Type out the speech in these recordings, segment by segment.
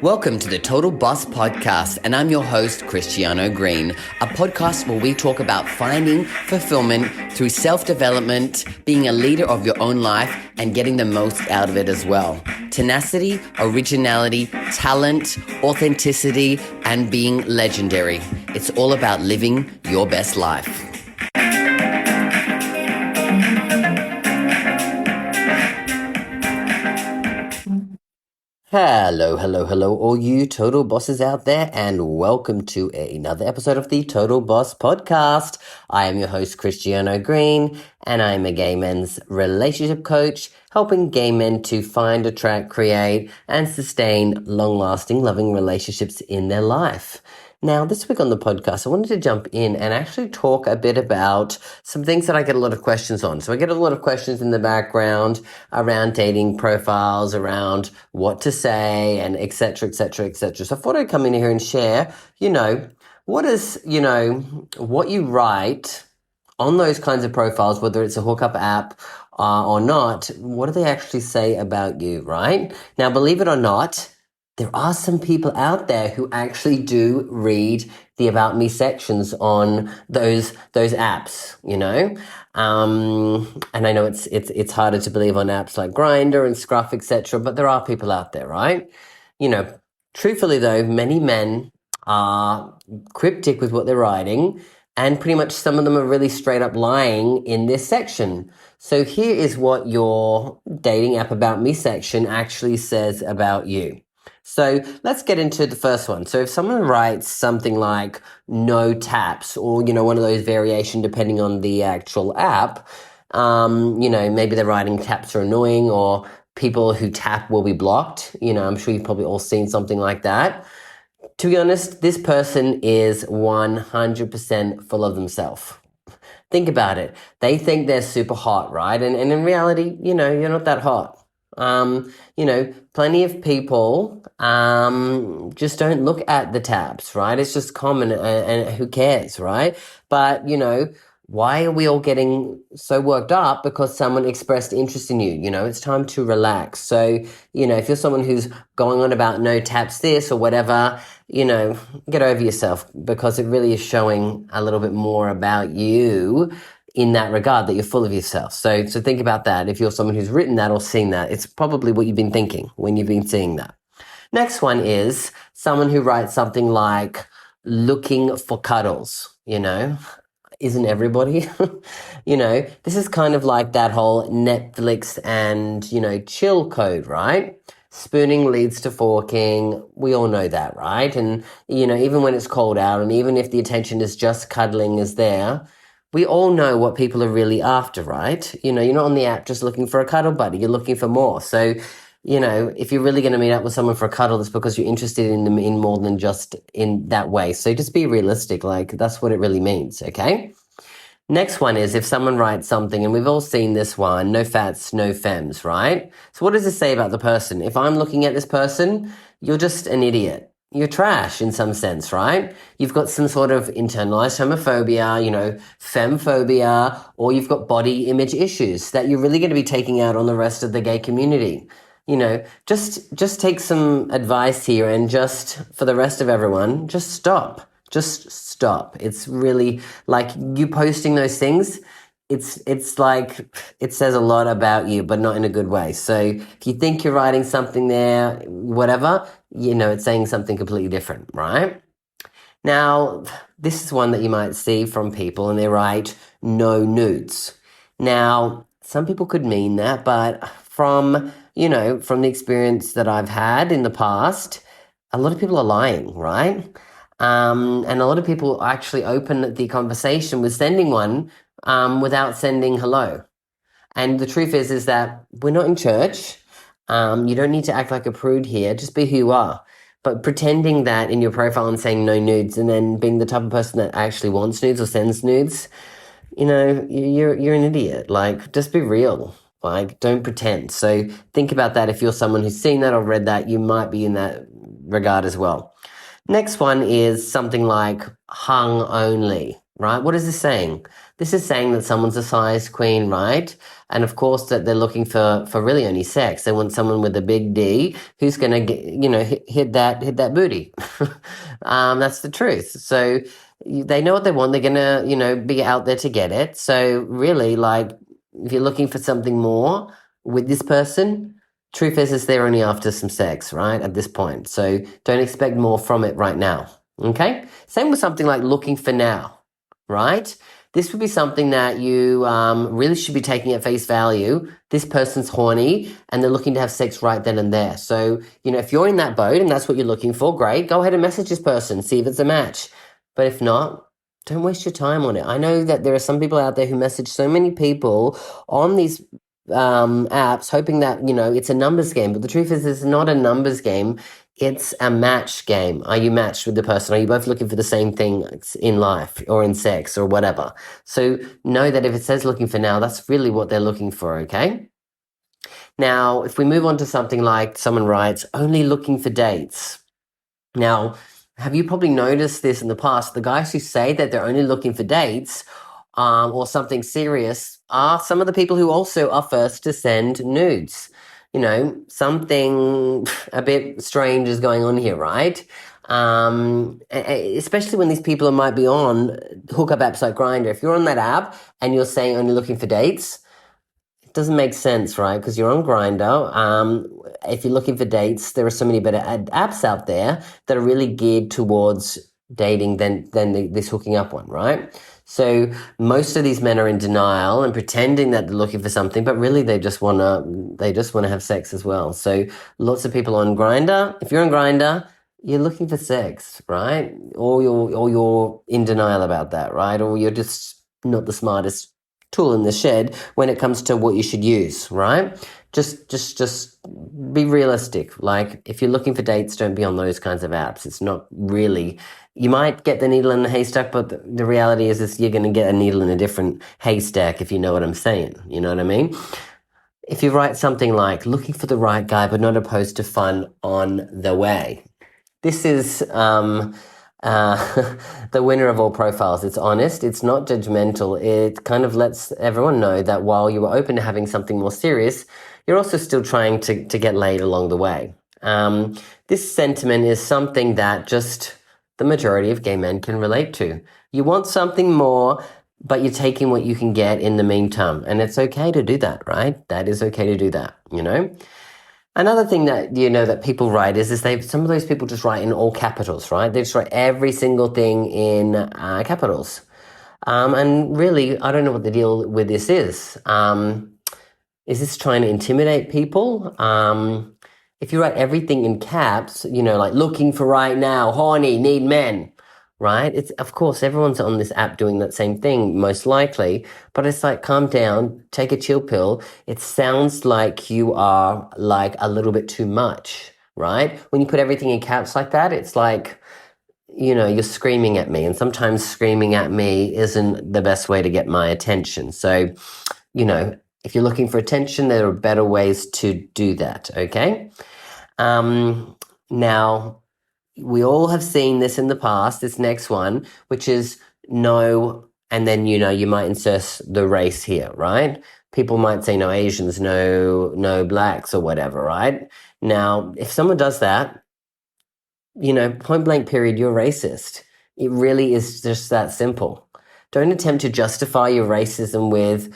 Welcome to the Total Boss Podcast, and I'm your host, Christiano Green, a podcast where we talk about finding fulfillment through self-development, being a leader of your own life, and getting the most out of it as well. Tenacity, originality, talent, authenticity, and being legendary. It's all about living your best life. Hello, all you total bosses out there, and welcome to another episode of the Total Boss Podcast. I am your host, Christiano Green, and I'm a gay men's relationship coach, helping gay men to find, attract, create, and sustain long-lasting, loving relationships in their life. Now, this week on the podcast, I wanted to jump in and actually talk a bit about some things that I get a lot of questions on. So I get a lot of questions in the background around dating profiles, around what to say, and et cetera, et cetera, et cetera. So I thought I'd come in here and share, what you write on those kinds of profiles, whether it's a hookup app or not, what do they actually say about you, right? Now, believe it or not, there are some people out there who actually do read the About Me sections on those apps, and I know it's harder to believe on apps like Grindr and Scruff, etc., but there are people out there, right? Truthfully though, many men are cryptic with what they're writing, and pretty much some of them are really straight up lying in this section. So here is what your dating app About Me section actually says about you. So let's get into the first one. So if someone writes something like no taps, or, one of those variation depending on the actual app, maybe they're writing taps are annoying, or people who tap will be blocked. I'm sure you've probably all seen something like that. To be honest, this person is 100% full of themselves. Think about it. They think they're super hot, right? And in reality, you're not that hot. Plenty of people just don't look at the tabs, right? It's just common, and who cares, right? But, why are we all getting so worked up because someone expressed interest in you? It's time to relax. So, if you're someone who's going on about no taps this or whatever, get over yourself, because it really is showing a little bit more about you in that regard, that you're full of yourself. So think about that. If you're someone who's written that or seen that, it's probably what you've been thinking when you've been seeing that. Next one is someone who writes something like looking for cuddles, Isn't everybody? This is kind of like that whole Netflix and, chill code, right? Spooning leads to forking. We all know that, right? And, even when it's cold out, and even if the attention is just cuddling is there, we all know what people are really after, right? You're not on the app just looking for a cuddle buddy. You're looking for more. So, if you're really going to meet up with someone for a cuddle, it's because you're interested in them in more than just in that way. So just be realistic. Like, that's what it really means, okay? Next one is if someone writes something, and we've all seen this one, no fats, no femmes, right? So what does this say about the person? If I'm looking at this person, you're just an idiot. You're trash in some sense, right? You've got some sort of internalized homophobia, femphobia, or you've got body image issues that you're really going to be taking out on the rest of the gay community. Just take some advice here, and just for the rest of everyone, just stop. Just stop. It's really like you posting those things. It's like it says a lot about you, but not in a good way. So if you think you're writing something there, whatever, it's saying something completely different, right? Now, this is one that you might see from people, and they write no nudes. Now, some people could mean that, but from the experience that I've had in the past, a lot of people are lying, right? And a lot of people actually open the conversation with sending one without sending hello. And the truth is that we're not in church. You don't need to act like a prude here. Just be who you are. But pretending that in your profile and saying no nudes, and then being the type of person that actually wants nudes or sends nudes, you're an idiot. Like, just be real. Like, don't pretend. So think about that. If you're someone who's seen that or read that, you might be in that regard as well. Next one is something like hung only, right? What is this saying? This is saying that someone's a size queen, right? And of course that they're looking for really only sex. They want someone with a big D who's gonna get, hit that booty. That's the truth. So they know what they want. They're gonna, be out there to get it. So really, like, if you're looking for something more with this person, truth is they're only after some sex, right? At this point. So don't expect more from it right now. Okay? Same with something like looking for now, right? This would be something that you really should be taking at face value. This person's horny and they're looking to have sex right then and there. So, if you're in that boat and that's what you're looking for, great. Go ahead and message this person, see if it's a match. But if not, don't waste your time on it. I know that there are some people out there who message so many people on these apps hoping that, it's a numbers game. But the truth is, it's not a numbers game. It's a match game. Are you matched with the person? Are you both looking for the same thing in life or in sex or whatever? So know that if it says looking for now, that's really what they're looking for, okay? Now, if we move on to something like someone writes, only looking for dates. Now, have you probably noticed this in the past? The guys who say that they're only looking for dates or something serious are some of the people who also are first to send nudes. Something a bit strange is going on here, right? Especially when these people might be on hookup apps like Grindr. If you're on that app and you're saying only looking for dates, it doesn't make sense, right? Because you're on Grindr. If you're looking for dates, there are so many better apps out there that are really geared towards dating than this hooking up one, right? So most of these men are in denial and pretending that they're looking for something, but really they just wanna have sex as well. So lots of people on Grindr. If you're on Grindr, you're looking for sex, right? Or you're in denial about that, right? Or you're just not the smartest tool in the shed when it comes to what you should use, right? Just be realistic. Like, if you're looking for dates, don't be on those kinds of apps. It's not really, you might get the needle in the haystack, but the reality is you're going to get a needle in a different haystack, if you know what I'm saying. You know what I mean? If you write something like looking for the right guy, but not opposed to fun on the way. This is the winner of all profiles. It's honest. It's not judgmental. It kind of lets everyone know that while you are open to having something more serious, you're also still trying to get laid along the way. This sentiment is something that just the majority of gay men can relate to. You want something more, but you're taking what you can get in the meantime. And it's okay to do that, right? That is okay to do that, Another thing that that people write is some of those people just write in all capitals, right? They just write every single thing in capitals. And really, I don't know what the deal with this is. Is this trying to intimidate people? If you write everything in caps, like looking for right now, horny, need men, right? It's, of course, everyone's on this app doing that same thing, most likely, but it's like, calm down, take a chill pill. It sounds like you are like a little bit too much, right? When you put everything in caps like that, it's like, you're screaming at me, and sometimes screaming at me isn't the best way to get my attention. So, if you're looking for attention, there are better ways to do that, okay? Now, we all have seen this in the past, this next one, which is no, and then, you might insert the race here, right? People might say no Asians, no blacks or whatever, right? Now, if someone does that, point blank period, you're racist. It really is just that simple. Don't attempt to justify your racism with,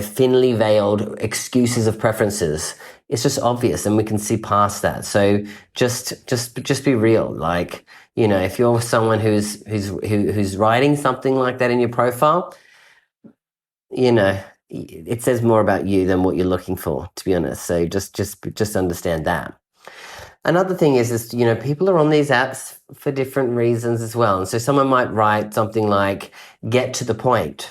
thinly veiled excuses of preferences. It's just obvious, and we can see past that. So just be real. Like, if you're someone who's writing something like that in your profile, it says more about you than what you're looking for, to be honest. So just understand that. Another thing is, people are on these apps for different reasons as well. And so someone might write something like, get to the point,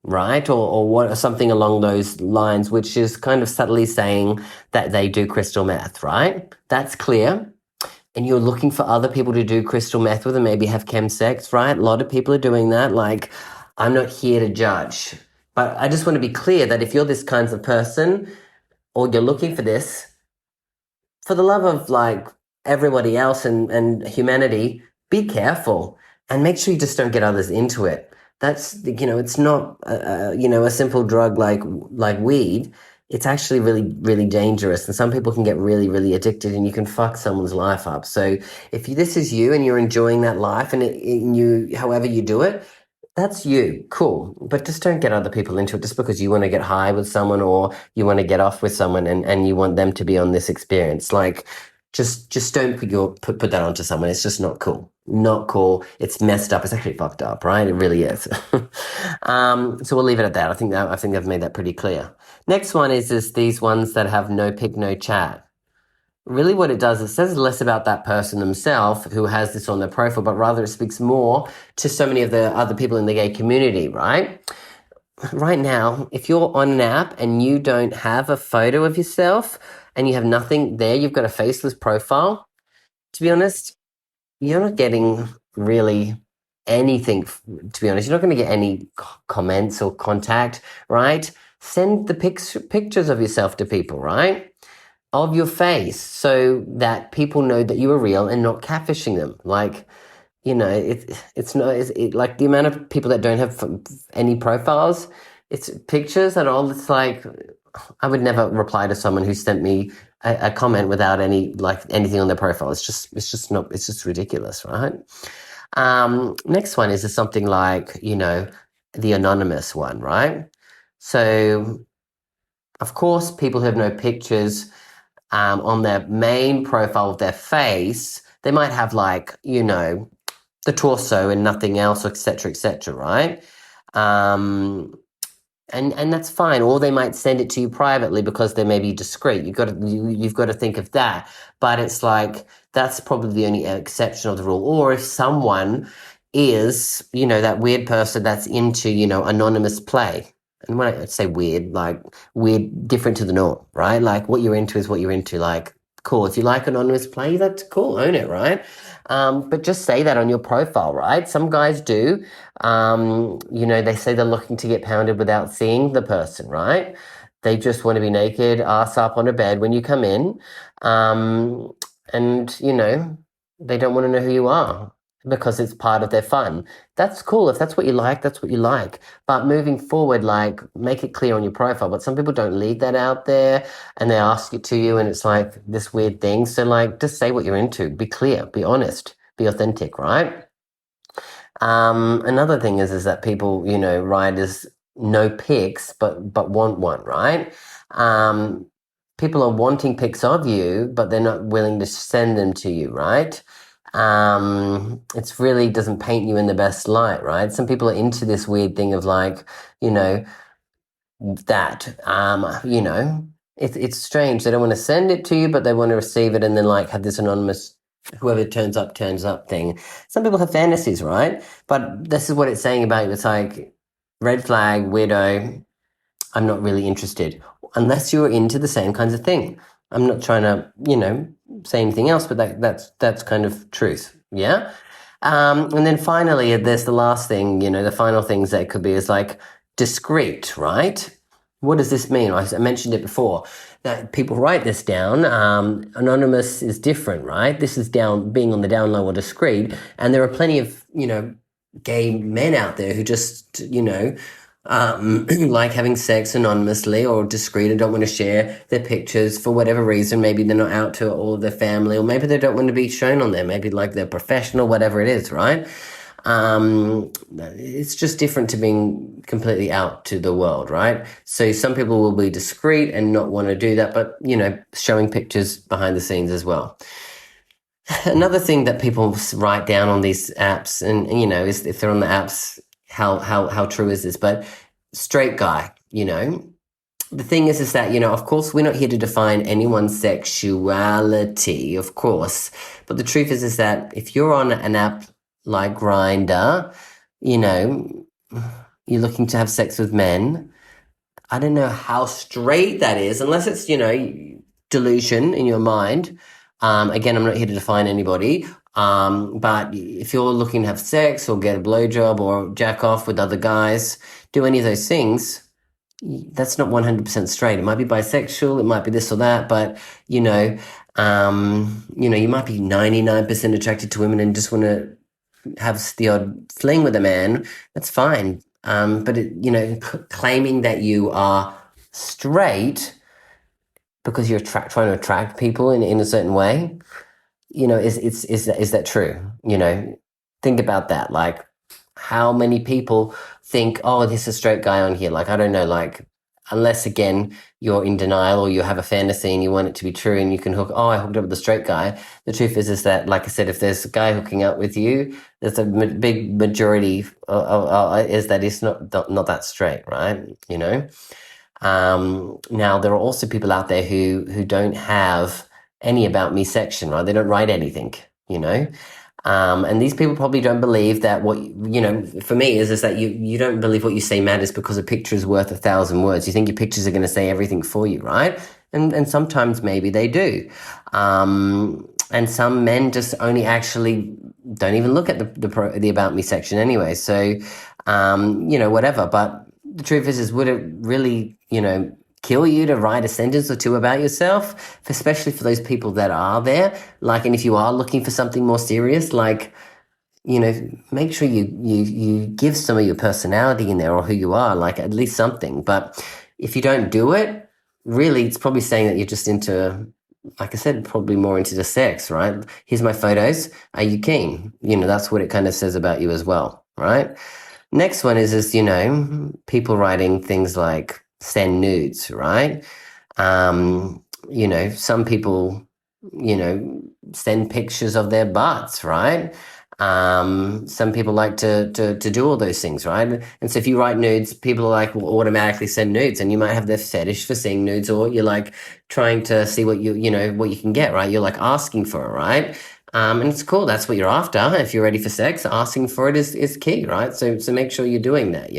right? Or something along those lines, which is kind of subtly saying that they do crystal meth, right? That's clear. And you're looking for other people to do crystal meth with and maybe have chemsex, right? A lot of people are doing that. Like, I'm not here to judge. But I just want to be clear that if you're this kind of person, or you're looking for this, for the love of like everybody else and humanity, be careful and make sure you just don't get others into it. That's, it's not, a simple drug like weed. It's actually really, really dangerous. And some people can get really, really addicted and you can fuck someone's life up. So if this is you and you're enjoying that life and however you do it, that's you. Cool. But just don't get other people into it just because you want to get high with someone or you want to get off with someone and you want them to be on this experience. Like, just don't put that onto someone. It's just not cool. Not cool. It's messed up. It's actually fucked up, right? It really is. So we'll leave it at that. I think I've made that pretty clear. Next one is these ones that have no pic, no chat. Really what it does, it says less about that person themselves who has this on their profile, but rather it speaks more to so many of the other people in the gay community, right? Right now, if you're on an app and you don't have a photo of yourself and you have nothing there, you've got a faceless profile, to be honest, you're not getting really anything, to be honest. You're not going to get any comments or contact, right? Send the pictures of yourself to people, right? Of your face so that people know that you are real and not catfishing them. Like, it's not like the amount of people that don't have any profiles, it's pictures and all. It's like, I would never reply to someone who sent me a comment without anything on their profile. It's just ridiculous, right? Next one is something like, the anonymous one, right? So, of course, people who have no pictures on their main profile of their face, they might have the torso and nothing else, etc., right? And that's fine. Or they might send it to you privately because they may be discreet. You've got to think of that. But it's like that's probably the only exception of the rule. Or if someone is, that weird person that's into, anonymous play. And when I say weird, like weird, different to the norm, right? Like what you're into is what you're into. Like, cool. If you like anonymous play, that's cool. Own it, right? But just say that on your profile, right? Some guys do. They say they're looking to get pounded without seeing the person, right? They just want to be naked, ass up on a bed when you come in. And, they don't want to know who you are because it's part of their fun. That's cool. If that's what you like, that's what you like. But moving forward, like, make it clear on your profile. But some people don't leave that out there and they ask it to you and it's like this weird thing. So, like, just say what you're into. Be clear, be honest, be authentic, right? Another thing is that people, write as no pics, but want one, right? People are wanting pics of you, but they're not willing to send them to you, right? It's really doesn't paint you in the best light, right? Some people are into this weird thing of like, that, it's strange. They don't want to send it to you, but they want to receive it and then like have this anonymous, whoever turns up thing. Some people have fantasies, right? But this is what it's saying about you. It's like red flag, weirdo. I'm not really interested unless you're into the same kinds of thing. I'm not trying to, say anything else, but that's kind of truth. Yeah. And then finally, there's the last thing, the final things that it could be is like discreet, right? What does this mean? I mentioned it before that people write this down. Anonymous is different, right? This is being on the down low or discreet. And there are plenty of, gay men out there who just, like having sex anonymously or discreet and don't want to share their pictures for whatever reason. Maybe they're not out to all of their family, or maybe they don't want to be shown on there. Maybe like they're professional, whatever it is, right? It's just different to being completely out to the world, right? So some people will be discreet and not want to do that, but, showing pictures behind the scenes as well. Another thing that people write down on these apps, and is if they're on the apps, how true is this? But straight guy, the thing is that of course we're not here to define anyone's sexuality, of course, but the truth is that if you're on an app like Grindr, you're looking to have sex with men. I don't know how straight that is, unless it's delusion in your mind. Again, I'm not here to define anybody. But if you're looking to have sex or get a blowjob or jack off with other guys, do any of those things, that's not 100% straight. It might be bisexual, it might be this or that, but you might be 99% attracted to women and just want to have the odd fling with a man, that's fine. But claiming that you are straight because you're trying to attract people in a certain way, is that true? Think about that. Like, how many people think, oh, there's a straight guy on here? Like, I don't know, like, unless again you're in denial or you have a fantasy and you want it to be true and you can I hooked up with a straight guy. The truth is that, like I said, if there's a guy hooking up with you, there's a big majority is that he's not that straight, right? Now there are also people out there who don't have any about me section, right? They don't write anything, and these people probably don't believe that for me is that you don't believe what you say matters because a picture is worth 1,000 words. You think your pictures are going to say everything for you, right? And sometimes maybe they do. And some men just only actually don't even look at the about me section anyway. So, whatever. But the truth is would it really, kill you to write a sentence or two about yourself, especially for those people that are there? Like, and if you are looking for something more serious, like, make sure you give some of your personality in there or who you are, like at least something. But if you don't do it, really, it's probably saying that you're just into, like I said, probably more into the sex, right? Here's my photos. Are you keen? That's what it kind of says about you as well, right? Next one is people writing things like send nudes, right? Some people, send pictures of their butts, right? Some people like to do all those things, right? And so if you write nudes, people will automatically send nudes, and you might have their fetish for seeing nudes, or you're like trying to see what what you can get, right? You're like asking for it, right? And it's cool. That's what you're after. If you're ready for sex, asking for it is key, right? So make sure you're doing that,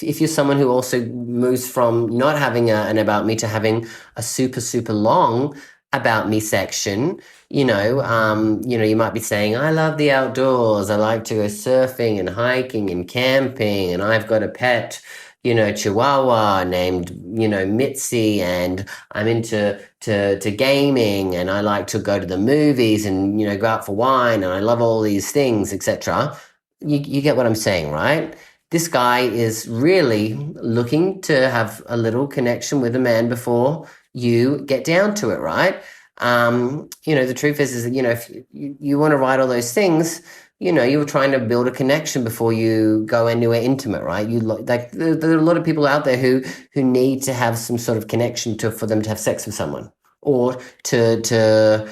if you're someone who also moves from not having an about me to having a super, super long about me section, you might be saying, I love the outdoors. I like to go surfing and hiking and camping, and I've got a pet, Chihuahua named, Mitzi, and I'm into to gaming, and I like to go to the movies and, go out for wine, and I love all these things, etc. You get what I'm saying, right? This guy is really looking to have a little connection with a man before you get down to it, right? The truth is that, if you want to write all those things, you're trying to build a connection before you go anywhere intimate, right? There are a lot of people out there who need to have some sort of connection for them to have sex with someone, or to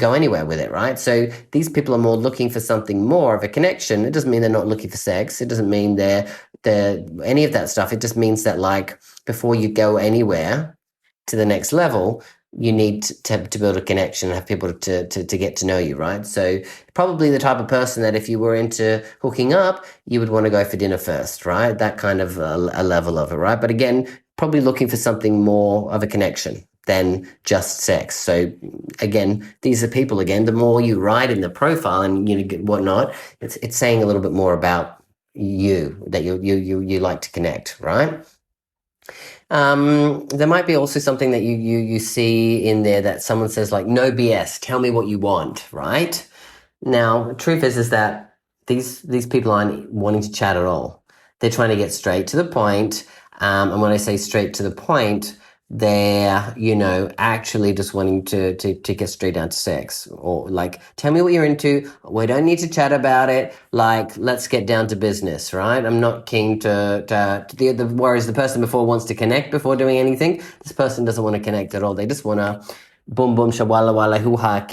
go anywhere with it, right? So these people are more looking for something more of a connection. It doesn't mean they're not looking for sex. It doesn't mean they're any of that stuff. It just means that, like, before you go anywhere to the next level, you need to build a connection and have people to get to know you, right? So probably the type of person that if you were into hooking up, you would want to go for dinner first, right? That kind of a level of it, right? But again, probably looking for something more of a connection than just sex. So again, these are people, again, the more you write in the profile and whatnot, it's saying a little bit more about you, that you like to connect, right? There might be also something that you see in there that someone says, like, no BS, tell me what you want, right? Now, the truth is that these people aren't wanting to chat at all. They're trying to get straight to the point. And when I say straight to the point, they're, actually just wanting to get straight down to sex, or like, tell me what you're into. We don't need to chat about it. Like, let's get down to business, right? I'm not keen whereas the person before wants to connect before doing anything. This person doesn't want to connect at all. They just want to boom boom shawala wala hoo ha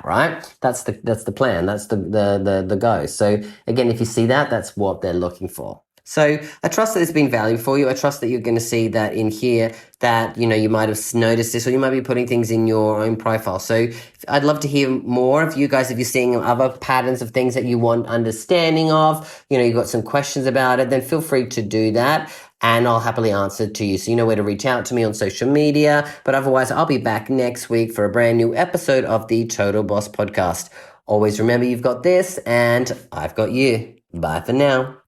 right? That's the plan. That's the go. So again, if you see that, that's what they're looking for. So I trust that it's been value for you. I trust that you're going to see that in here, that, you might have noticed this, or you might be putting things in your own profile. So I'd love to hear more of you guys. If you're seeing other patterns of things that you want understanding of, you've got some questions about it, then feel free to do that, and I'll happily answer to you. So you know where to reach out to me on social media. But otherwise, I'll be back next week for a brand new episode of the Total Boss Podcast. Always remember, you've got this and I've got you. Bye for now.